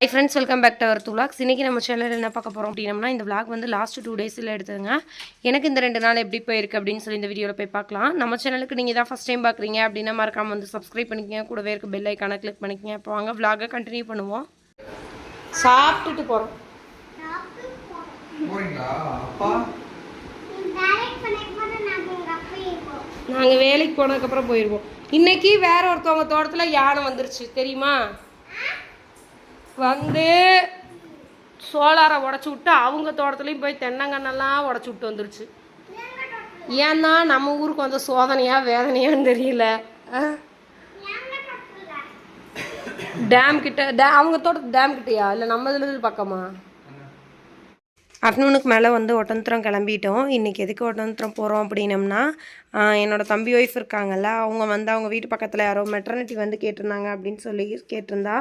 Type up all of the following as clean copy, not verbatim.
Hi friends, welcome back to our vlogs. இன்னைக்கு நம்ம சேனல்ல என்ன பார்க்க போறோம் அப்படினா இந்த vlog வந்து லாஸ்ட் 2 டேஸ்ல எடுத்ததுங்க. எனக்கு இந்த 2 நாள் எப்படி போயிருக்கு அப்படினு சொல்லி இந்த வீடியோல போய் பார்க்கலாம். நம்ம சேனலுக்கு நீங்க தான் ஃபர்ஸ்ட் டைம் பார்க்கறீங்க அப்படினா மறக்காம வந்து subscribe பண்ணிக்கங்க. கூடவே இருக்க பெல் ஐகானை கிளிக் பண்ணிக்கங்க. இப்போ வாங்க vlog கண்டினியூ பண்ணுவோம். சாப்பிட்டுட்டு போறோம். போறீங்களா? அப்பா நாங்க வேலைக்கு போனதுக்கு அப்புறம் போயிடுவோம். இன்னைக்கு வேற ஒருத்தவங்க தோட்டத்துல யானை வந்துருச்சு தெரியுமா? வந்து சோலாரை உடச்சி விட்டு அவங்க தோட்டத்துலேயும் போய் தென்னங்கண்ணெல்லாம் உடச்சி விட்டு வந்துருச்சு. ஏன்னா நம்ம ஊருக்கு வந்து சோதனையா வேதனையான்னு தெரியல. டேம் கிட்ட அவங்க தோட்டத்து டேம் கிட்டயா இல்லை நம்ம இதில் பக்கமா? ஆஃப்டர்நூனுக்கு மேலே வந்து ஒட்டன்த்திரம் கிளம்பிட்டோம். இன்றைக்கி எதுக்கு ஒட்டன்த்திரம் போகிறோம் அப்படின்னம்னா என்னோடய தம்பி ஒய்ஃப் இருக்காங்கல்ல, அவங்க வந்து அவங்க வீட்டு பக்கத்தில் யாரோ மெட்டர்னிட்டி வந்து கேட்டிருந்தாங்க அப்படின்னு சொல்லி கேட்டிருந்தா.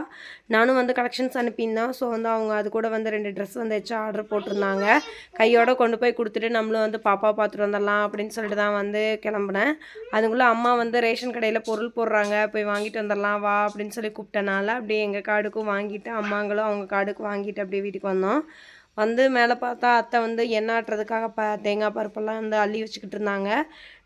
நானும் வந்து கலெக்ஷன்ஸ் அனுப்பியிருந்தோம். ஸோ வந்து அவங்க அது கூட வந்து 2 ட்ரெஸ் வந்து வச்சு ஆர்டர் போட்டிருந்தாங்க. கையோடு கொண்டு போய் கொடுத்துட்டு நம்மளும் வந்து பாப்பா பார்த்துட்டு வந்துடலாம் அப்படின்னு சொல்லிட்டு தான் வந்து கிளம்புனேன். அதுக்குள்ளே அம்மா வந்து ரேஷன் கடையில் பொருள் போடுறாங்க, போய் வாங்கிட்டு வந்துடலாம் வா அப்படின்னு சொல்லி கூப்பிட்டனால அப்படியே எங்கள் கார்டுக்கும் வாங்கிட்டு அம்மாங்களும் அவங்க கார்டுக்கு வாங்கிட்டு அப்படியே வீட்டுக்கு வந்தோம். வந்து மேலே பார்த்தா அத்தை வந்து எண்ணெய் ஆட்டுறதுக்காக தேங்காய் பருப்பெல்லாம் வந்து அள்ளி வச்சுக்கிட்டு இருந்தாங்க.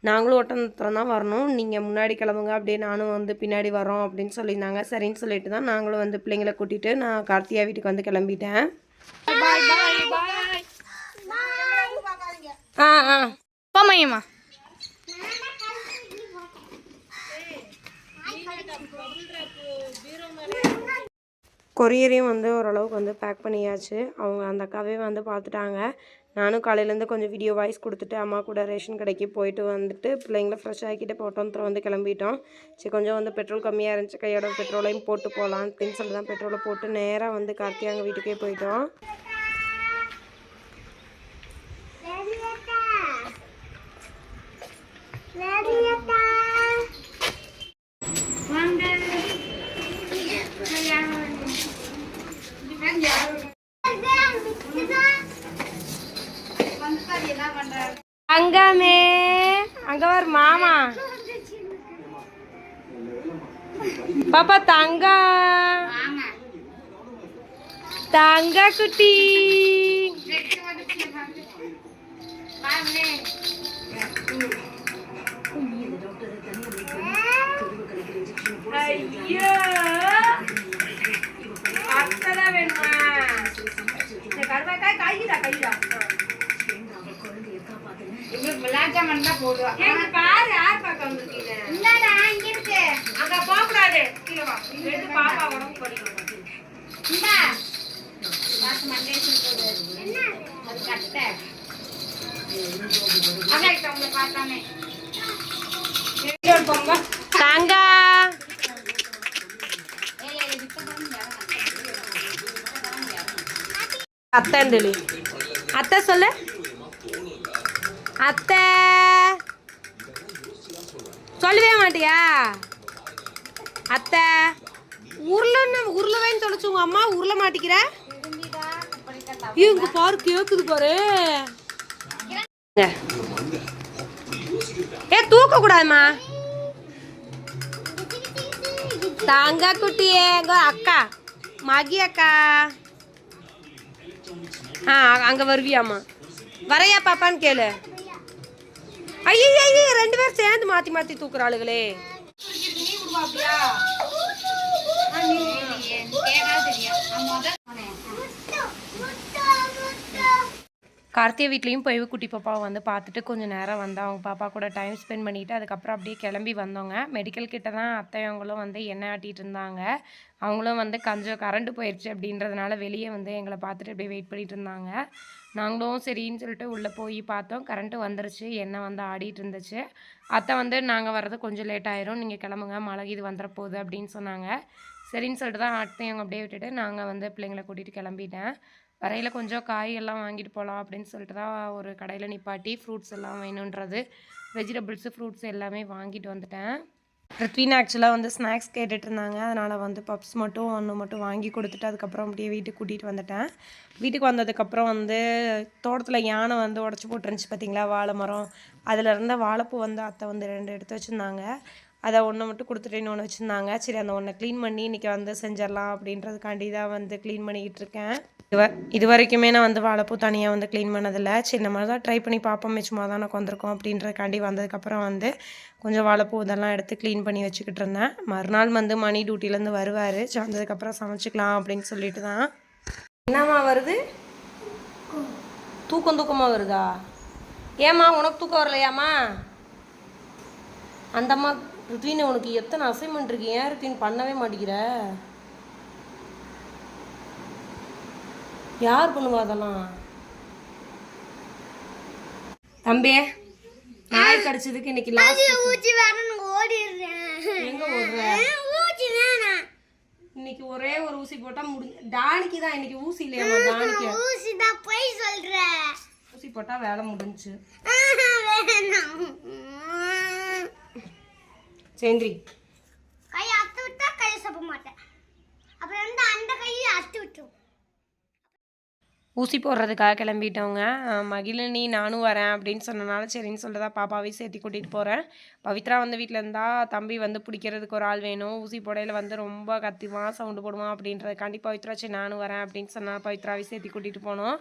நாங்களும் ஒட்டன்த்திரம் தான் வரணும், நீங்கள் முன்னாடி கிளம்புங்க அப்படியே நானும் வந்து பின்னாடி வரோம் அப்படின்னு சொல்லியிருந்தாங்க. சரின்னு சொல்லிட்டு தான் நாங்களும் வந்து பிள்ளைங்களை கூட்டிகிட்டு நான் கார்த்தியா வீட்டுக்கு வந்து கிளம்பிட்டேன். போமையம்மா கொரியரையும் வந்து ஓரளவுக்கு வந்து பேக் பண்ணியாச்சு. அவங்க அந்த அக்காவே வந்து பார்த்துட்டாங்க. நானும் காலையிலேருந்து கொஞ்சம் வீடியோ வாய்ஸ் கொடுத்துட்டு அம்மா கூட ரேஷன் கடைக்கு போயிட்டு வந்துட்டு பிள்ளைங்களை ஃப்ரெஷ் ஆக்கிட்டு ஒட்டன்த்திரம் வந்து கிளம்பிட்டோம். சரி கொஞ்சம் வந்து பெட்ரோல் கம்மியாக இருந்துச்சு, கையோட பெட்ரோலையும் போட்டு போகலாம் அப்படின்னு சொல்லி தான் பெட்ரோலை போட்டு நேராக வந்து கார்த்தியாங்க வீட்டுக்கே போயிட்டோம். அங்கமே அங்க வர மாமா பாப்பா தங்க தங்க குட்டி ஐயோ அத்தனை வேணுமா? கருவாக்காய் கையிடா கையிடா பாரு யார் பார்க்க வந்திருக்கீங்க? அங்க போக கூடாது, கீழே வா. பாப்பா உடம்பு படிக்கணும். தாங்க அத்தண்டலி அத்தை சொல்லு. அத்தை சொல்லவே மாட்டியா? அத்தை உருளைன்னு தொலைச்சு உங்க அம்மா உருள மாட்டிக்கிற. இங்க பாரு கேக்குது பாரு. ஏ தூக்க கூடாதுமா. தாங்க குட்டியே அக்கா மகி அக்கா. அங்க வருவியாமா? வரையா பாப்பான்னு கேளு. ஐயோ 2 பேரும் சேர்ந்து மாத்தி மாத்தி தூக்குற ஆளுகளே. கார்த்திகை வீட்லேயும் போய் குட்டி பாப்பாவை வந்து பார்த்துட்டு கொஞ்சம் நேரம் வந்து அவங்க பாப்பா கூட டைம் ஸ்பெண்ட் பண்ணிவிட்டு அதுக்கப்புறம் அப்படியே கிளம்பி வந்தோங்க. மெடிக்கல் கிட்ட தான் அத்தையவங்களும் வந்து எண்ணெய் ஆட்டிகிட்டு இருந்தாங்க. அவங்களும் வந்து கொஞ்சம் கரண்ட் போயிடுச்சு அப்படின்றதுனால வெளியே வந்து எங்களை பார்த்துட்டு அப்படியே வெயிட் பண்ணிகிட்டு இருந்தாங்க. நாங்களும் சரின்னு சொல்லிட்டு உள்ளே போய் பார்த்தோம். கரண்ட்டு வந்துருச்சு, எண்ணெய் வந்து ஆடிட்டு இருந்துச்சு. அத்தை வந்து நாங்கள் வர்றது கொஞ்சம் லேட் ஆயிரும், நீங்கள் கிளம்புங்க மழை இது வந்துட போகுது அப்படின்னு சொன்னாங்க. சரின்னு சொல்லிட்டு தான் அத்தையவங்க அப்படியே விட்டுட்டு நாங்கள் வந்து பிள்ளைங்களை கூட்டிகிட்டு கிளம்பிட்டேன். வரையில் கொஞ்சம் காய்கள்லாம் வாங்கிட்டு போகலாம் அப்படின்னு சொல்லிட்டு தான் ஒரு கடையில் நிப்பாட்டி ஃப்ரூட்ஸ் எல்லாம் வேணுன்றது வெஜிடபிள்ஸு ஃப்ரூட்ஸ் எல்லாமே வாங்கிட்டு வந்துட்டேன். ரித்வினா ஆக்சுவலாக வந்து ஸ்நாக்ஸ் கேட்டுட்டு இருந்தாங்க. அதனால் வந்து பப்ஸ் மட்டும் ஒன்று மட்டும் வாங்கி கொடுத்துட்டு அதுக்கப்புறம் அப்படியே வீட்டுக்கு கூட்டிகிட்டு வந்துட்டேன். வீட்டுக்கு வந்ததுக்கப்புறம் வந்து தோட்டத்தில் யானை வந்து உடச்சி போட்டுருந்துச்சு பார்த்தீங்களா வாழை மரம். அதில் இருந்த வாழைப்பூ வந்து அத்தை வந்து 2 எடுத்து வச்சுருந்தாங்க. அதை ஒன்று மட்டும் கொடுத்துட்டு இன்னொன்று வச்சுருந்தாங்க. சரி அந்த ஒன்றை க்ளீன் பண்ணி இன்றைக்கி வந்து செஞ்சிடலாம் அப்படின்றதுக்காண்டி தான் வந்து க்ளீன் பண்ணிக்கிட்டு இருக்கேன். இது வரைக்குமே நான் வந்து வாழைப்பூ தனியாக வந்து க்ளீன் பண்ணதில்லை. சரி நம்ம தான் ட்ரை பண்ணி பார்ப்போம், சும்மா தான் எனக்கு வந்திருக்கோம் அப்படின்றதுக்காண்டி வந்ததுக்கப்புறம் வந்து கொஞ்சம் வாழைப்பூ இதெல்லாம் எடுத்து க்ளீன் பண்ணி வச்சுக்கிட்டு இருந்தேன். மறுநாள் வந்து மணி டியூட்டிலேருந்து வருவார். சரி வந்ததுக்கப்புறம் சமைச்சிக்கலாம் அப்படின்னு சொல்லிட்டு தான். என்னம்மா வருது? தூக்கமாக வருதா? ஏம்மா உனக்கு தூக்கம் வரலையாம்மா? அந்தம்மா ருத்வின் உனக்கு எத்தனை அசைன்மெண்ட் இருக்கு, ஏன் ருத்வின் பண்ணவே மாட்டேங்கிற? யார் பண்ணுவா அதெல்லாம்? தம்பி நாய் கடிச்சதுக்கு இன்னைக்கு எங்க ஓடுற? இன்னைக்கு ஒரே ஒரு ஊசி போட்டா முடிஞ்சு. டானிக்கு தான் இன்னைக்கு ஊசி இல்லையாம்மா? டானிக்கு ஊசி போட்டா வேலை முடிஞ்சு. சேந்திரி கை அத்து விட்டா கை சப்ப மாட்டேன், அப்புறம் வந்து அந்த கையை அத்து விட்டுரும். ஊசி போடுறதுக்காக கிளம்பிட்டவங்க. மகிழினி நானும் வரேன் அப்படின்னு சொன்னனால சரின்னு சொல்லிட்டு தான் பாப்பாவையும் சேர்த்து கூட்டிகிட்டு போகிறேன். பவித்ரா வந்து வீட்டில் இருந்தால் தம்பி வந்து பிடிக்கிறதுக்கு ஒரு ஆள் வேணும். ஊசி போடையில் வந்து ரொம்ப கத்திவான், சவுண்டு போடுவான் அப்படின்றதுக்காண்டி பவித்ரா சரி நானும் வரேன் அப்படின்னு சொன்னால் பவித்ராவையும் சேர்த்து கூட்டிகிட்டு போனோம்.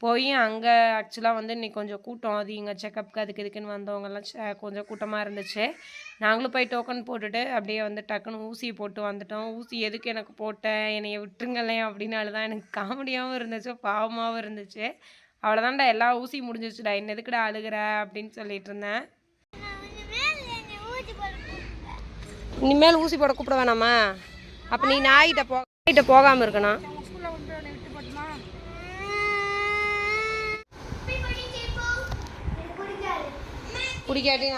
போய் அங்கே ஆக்சுவலாக வந்து இன்றைக்கி கொஞ்சம் கூட்டம், அது இங்கே செக்கப்புக்கு அதுக்கு இதுக்குன்னு வந்தவங்கெல்லாம் கொஞ்சம் கூட்டமாக இருந்துச்சு. நாங்களும் போய் டோக்கன் போட்டுட்டு அப்படியே வந்து டக்குன்னு ஊசியை போட்டு வந்துட்டோம். ஊசி எதுக்கு எனக்கு போட்டேன், என்னைய விட்டுருங்களேன் அப்படின்னு தான். எனக்கு காமெடியாகவும் இருந்துச்சு, பாவமாகவும் இருந்துச்சு. அவ்வளோதான்டா எல்லா ஊசியும் முடிஞ்சிச்சுடா, என்ன எதுக்குடா அழுகிற அப்படின்னு சொல்லிட்டு இருந்தேன். இனிமேல் ஊசி போட கூப்பிட வேணாமா? அப்போ நீ நாய்கிட்ட போகாமல் இருக்கணும். பிடிக்காட்டி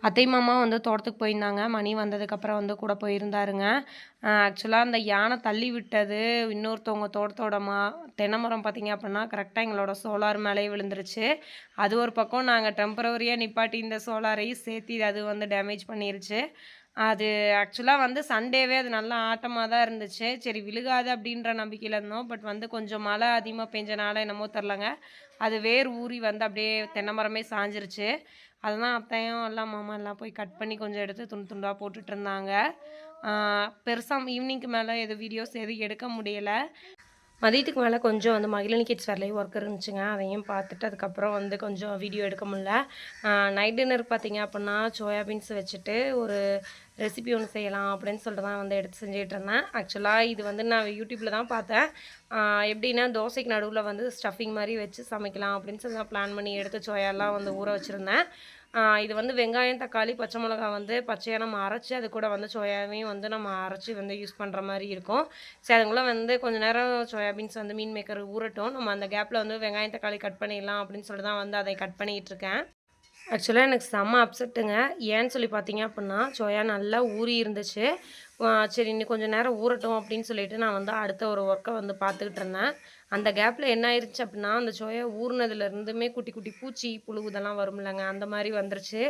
அத்தை மாமா வந்து தோட்டத்துக்கு போயிருந்தாங்க. மணி வந்ததுக்கப்புறம் வந்து கூட போயிருந்தாருங்க. ஆக்சுவலாக அந்த யானை தள்ளி விட்டது இன்னொருத்தவங்க தோட்டத்தோட தென்னை மரம் பார்த்திங்க அப்படின்னா கரெக்டாக எங்களோட சோலார் மேலேயே விழுந்துருச்சு. அது ஒரு பக்கம் நாங்கள் டெம்பரவரியாக நிப்பாட்டி இந்த சோலாரையும் சேர்த்து அது வந்து டேமேஜ் பண்ணிருச்சு. அது ஆக்சுவலாக வந்து சண்டேவே அது நல்லா ஆட்டமாக தான் இருந்துச்சு. சரி விழுகாது அப்படின்ற நம்பிக்கையில் இருந்தோம். பட் வந்து கொஞ்சம் மழை அதிகமாக பெஞ்சனால என்னமோ தெரிலங்க, அது வேர் ஊறி வந்து அப்படியே தென்னை மரமே சாஞ்சிருச்சு. அதெல்லாம் அத்தையும் எல்லாம் மாமா எல்லாம் போய் கட் பண்ணி கொஞ்சம் எடுத்து துண்டு துண்டாக போட்டுட்டு இருந்தாங்க. பெருசாக ஈவினிங்க்கு மேலே எதுவும் வீடியோஸ் எதுவும் எடுக்க முடியலை. மதியத்துக்கு மேலே கொஞ்சம் வந்து மகிழினி கிட்ஸ் வேலையும் ஒர்க் இருந்துச்சுங்க, அதையும் பார்த்துட்டு அதுக்கப்புறம் வந்து கொஞ்சம் வீடியோ எடுக்க முடியல. நைட் டின்னருக்கு பார்த்தீங்க அப்படின்னா சோயாபீன்ஸ் வச்சுட்டு ஒரு ரெசிபி ஒன்று செய்யலாம் அப்படின்னு சொல்லிட்டு தான் வந்து எடுத்து செஞ்சுட்டு இருந்தேன். ஆக்சுவலாக இது வந்து நான் யூடியூப்பில் தான் பார்த்தேன். எப்படின்னா தோசைக்கு நடுவில் வந்து ஸ்டஃபிங் மாதிரி வச்சு சமைக்கலாம் அப்படின்னு சொல்லி தான் பிளான் பண்ணி எடுத்து சோயாலாம் வந்து ஊற வச்சுருந்தேன். இது வந்து வெங்காயம், தக்காளி, பச்சை மிளகா வந்து பச்சையாக நம்ம அரைச்சி அது கூட வந்து சோயாவையும் வந்து நம்ம அரைச்சி வந்து யூஸ் பண்ணுற மாதிரி இருக்கும். சரி அதுக்குள்ளே வந்து கொஞ்சம் நேரம் சோயாபீன்ஸ் வந்து மீன் மேக்கர் ஊறட்டும், நம்ம அந்த கேப்பில் வந்து வெங்காயம் தக்காளி கட் பண்ணிடலாம் அப்படின்னு சொல்லிட்டு தான் வந்து அதை கட் பண்ணிகிட்டு இருக்கேன். ஆக்சுவலாக எனக்கு செம்ம அப்செட்டுங்க. ஏன்னு சொல்லி பார்த்தீங்க அப்படின்னா சோயா நல்லா ஊறி இருந்துச்சு. சரி இன்னும் கொஞ்சம் நேரம் ஊறட்டும் அப்படின்னு சொல்லிட்டு நான் வந்து அடுத்த ஒரு ஒர்க்கை வந்து பார்த்துக்கிட்டு இருந்தேன். அந்த கேப்பில் என்ன ஆயிடுச்சு அப்படின்னா அந்த சோயா ஊறினதுலேருந்துமே குட்டி குட்டி பூச்சி புழு இதெல்லாம் வரும்லங்க, அந்த மாதிரி வந்துருச்சு.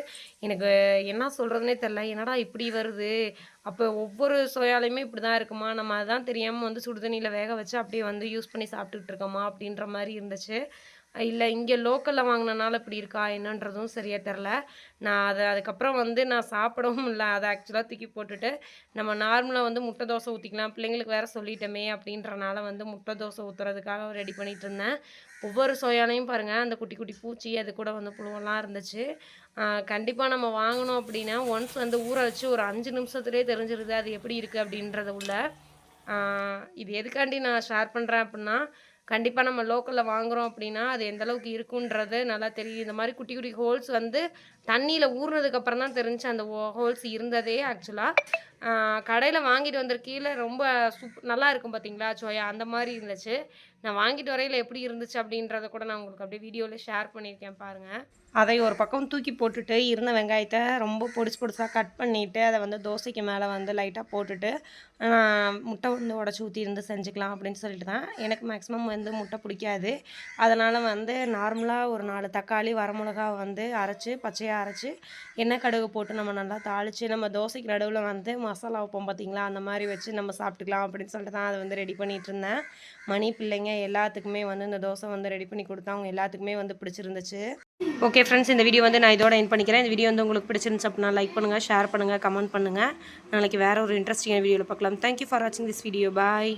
எனக்கு என்ன சொல்கிறதுனே தெரில, என்னடா இப்படி வருது, அப்போ ஒவ்வொரு சோயாலையுமே இப்படி தான் இருக்குமா, நம்ம அதான் தெரியாமல் வந்து சுடுதண்ணியில் வேக வச்சு அப்படியே வந்து யூஸ் பண்ணி சாப்பிட்டுக்கிட்டு இருக்கோமா அப்படின்ற மாதிரி இருந்துச்சு. இல்லை இங்கே லோக்கலில் வாங்கினனால இப்படி இருக்கா என்னன்றதும் சரியாக தெரில. நான் அதுக்கப்புறம் வந்து நான் சாப்பிடவும் இல்லை. அதை ஆக்சுவலாக தூக்கி போட்டுட்டு நம்ம நார்மலாக வந்து முட்டை தோசை ஊற்றிக்கலாம், பிள்ளைங்களுக்கு வேறு சொல்லிட்டோமே அப்படின்றனால வந்து முட்டை தோசை ஊற்றுறதுக்காக ரெடி பண்ணிகிட்டு இருந்தேன். ஒவ்வொரு சோயாலையும் பாருங்கள் அந்த குட்டி குட்டி பூச்சி அது கூட வந்து புழுவெல்லாம் இருந்துச்சு. கண்டிப்பாக நம்ம வாங்கினோம் அப்படின்னா ஒன்ஸ் வந்து ஊற வச்சு ஒரு 5 நிமிஷத்துலேயே தெரிஞ்சிருது அது எப்படி இருக்குது அப்படின்றத உள்ள. இது எதுக்காண்டி நான் ஷேர் பண்ணுறேன் அப்படின்னா கண்டிப்பாக நம்ம லோக்கலில் வாங்குகிறோம் அப்படின்னா அது எந்தளவுக்கு இருக்குன்றது நல்லா தெரியும். இந்த மாதிரி குட்டி குட்டி ஹோல்ஸ் வந்து தண்ணியில் ஊறினதுக்கப்புறம் தான் தெரிஞ்சு அந்த ஹோல்ஸ் இருந்ததே. ஆக்சுவலாக கடையில் வாங்கிட்டு வந்திருக்கையில் ரொம்ப நல்லா இருக்கும் பார்த்தீங்களா சோயா, அந்த மாதிரி இருந்துச்சு. நான் வாங்கிட்டு வரையில் எப்படி இருந்துச்சு அப்படின்றத கூட நான் உங்களுக்கு அப்படியே வீடியோவில் ஷேர் பண்ணியிருக்கேன் பாருங்கள். அதை ஒரு பக்கம் தூக்கி போட்டுட்டு இருந்த வெங்காயத்தை ரொம்ப பொடிசாக கட் பண்ணிவிட்டு அதை வந்து தோசைக்கு மேலே வந்து லைட்டாக போட்டுட்டு முட்டை வந்து உடச்சி ஊற்றி இருந்து செஞ்சுக்கலாம் அப்படின்னு சொல்லிட்டு தான். எனக்கு மேக்ஸிமம் வந்து முட்டை பிடிக்காது, அதனால் வந்து நார்மலாக ஒரு 4 தக்காளி வரமிளகா வந்து அரைச்சி பச்சையாக பச்சையாக அரைச்சி எண்ணெய் கடுகு போட்டு நம்ம நல்லா தாளித்து நம்ம தோசைக்கு நடுவில் வந்து மசாலா வைப்போம் பார்த்திங்களா, அந்த மாதிரி வச்சு நம்ம சாப்பிட்டுக்கலாம் அப்படின்னு சொல்லிட்டு தான் அதை வந்து ரெடி பண்ணிகிட்டு இருந்தேன். மணி பிள்ளைங்க எல்லாத்துக்குமே வந்து இந்த தோசை வந்து ரெடி பண்ணி கொடுத்தா அவங்க எல்லாத்துக்குமே வந்து பிடிச்சிருந்துச்சு. ஓகே ஃப்ரெண்ட்ஸ், இந்த வீடியோ வந்து நான் இதோட எண்ட் பண்ணிக்கிறேன். இந்த வீடியோ வந்து உங்களுக்கு பிடிச்சிருந்துச்சு அப்படின்னா லைக் பண்ணுங்கள், ஷேர் பண்ணுங்கள், கமெண்ட் பண்ணுங்கள். நாளைக்கு வேறு ஒரு இன்ட்ரெஸ்டிங்கான வீடியோவில் பார்க்கலாம். தேங்க்யூ ஃபார் வாட்சிங் திஸ் வீடியோ. பாய்.